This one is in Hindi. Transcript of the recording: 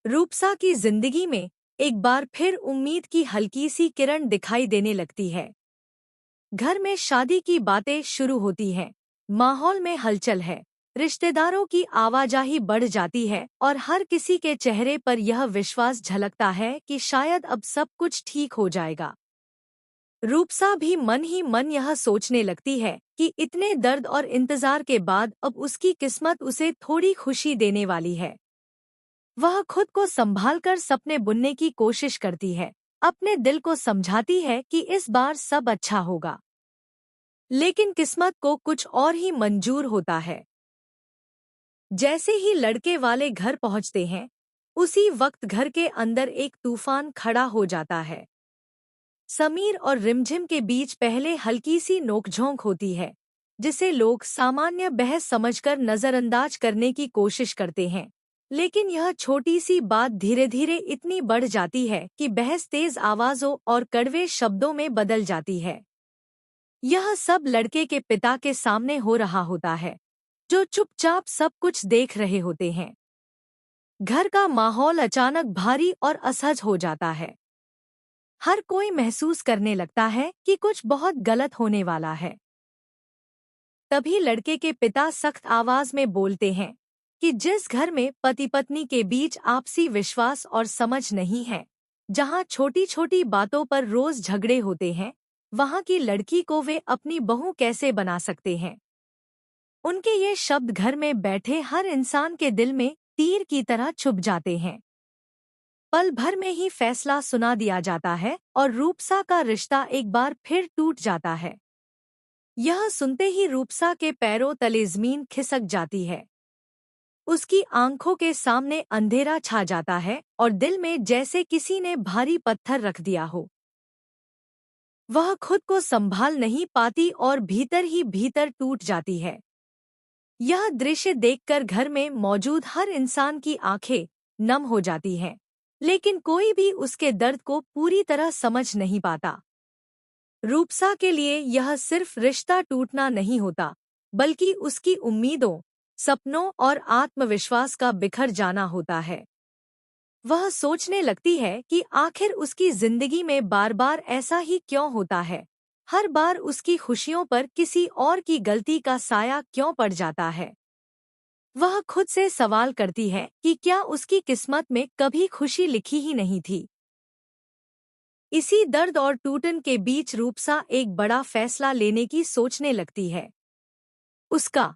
रूपसा की जिंदगी में एक बार फिर उम्मीद की हल्की सी किरण दिखाई देने लगती है। घर में शादी की बातें शुरू होती हैं, माहौल में हलचल है, रिश्तेदारों की आवाजाही बढ़ जाती है और हर किसी के चेहरे पर यह विश्वास झलकता है कि शायद अब सब कुछ ठीक हो जाएगा। रूपसा भी मन ही मन यह सोचने लगती है कि इतने दर्द और इंतजार के बाद अब उसकी किस्मत उसे थोड़ी खुशी देने वाली है। वह खुद को संभालकर सपने बुनने की कोशिश करती है, अपने दिल को समझाती है कि इस बार सब अच्छा होगा। लेकिन किस्मत को कुछ और ही मंजूर होता है। जैसे ही लड़के वाले घर पहुंचते हैं, उसी वक्त घर के अंदर एक तूफान खड़ा हो जाता है। समीर और रिमझिम के बीच पहले हल्की सी नोकझोंक होती है, जिसे लोग सामान्य बहस समझकर नजरअंदाज करने की कोशिश करते हैं। लेकिन यह छोटी सी बात धीरे धीरे इतनी बढ़ जाती है कि बहस तेज आवाजों और कड़वे शब्दों में बदल जाती है। यह सब लड़के के पिता के सामने हो रहा होता है, जो चुपचाप सब कुछ देख रहे होते हैं। घर का माहौल अचानक भारी और असहज हो जाता है। हर कोई महसूस करने लगता है कि कुछ बहुत गलत होने वाला है। तभी लड़के के पिता सख्त आवाज में बोलते हैं कि जिस घर में पति पत्नी के बीच आपसी विश्वास और समझ नहीं है, जहां छोटी छोटी बातों पर रोज झगड़े होते हैं, वहां की लड़की को वे अपनी बहू कैसे बना सकते हैं। उनके ये शब्द घर में बैठे हर इंसान के दिल में तीर की तरह चुभ जाते हैं। पल भर में ही फैसला सुना दिया जाता है और रूपसा का रिश्ता एक बार फिर टूट जाता है। यह सुनते ही रूपसा के पैरों तले जमीन खिसक जाती है। उसकी आंखों के सामने अंधेरा छा जाता है और दिल में जैसे किसी ने भारी पत्थर रख दिया हो। वह खुद को संभाल नहीं पाती और भीतर ही भीतर टूट जाती है। यह दृश्य देखकर घर में मौजूद हर इंसान की आंखें नम हो जाती हैं, लेकिन कोई भी उसके दर्द को पूरी तरह समझ नहीं पाता। रूपसा के लिए यह सिर्फ रिश्ता टूटना नहीं होता, बल्कि उसकी उम्मीदों, सपनों और आत्मविश्वास का बिखर जाना होता है। वह सोचने लगती है कि आखिर उसकी जिंदगी में बार बार ऐसा ही क्यों होता है। हर बार उसकी खुशियों पर किसी और की गलती का साया क्यों पड़ जाता है। वह खुद से सवाल करती है कि क्या उसकी किस्मत में कभी खुशी लिखी ही नहीं थी। इसी दर्द और टूटन के बीच रूपसा एक बड़ा फैसला लेने की सोचने लगती है। उसका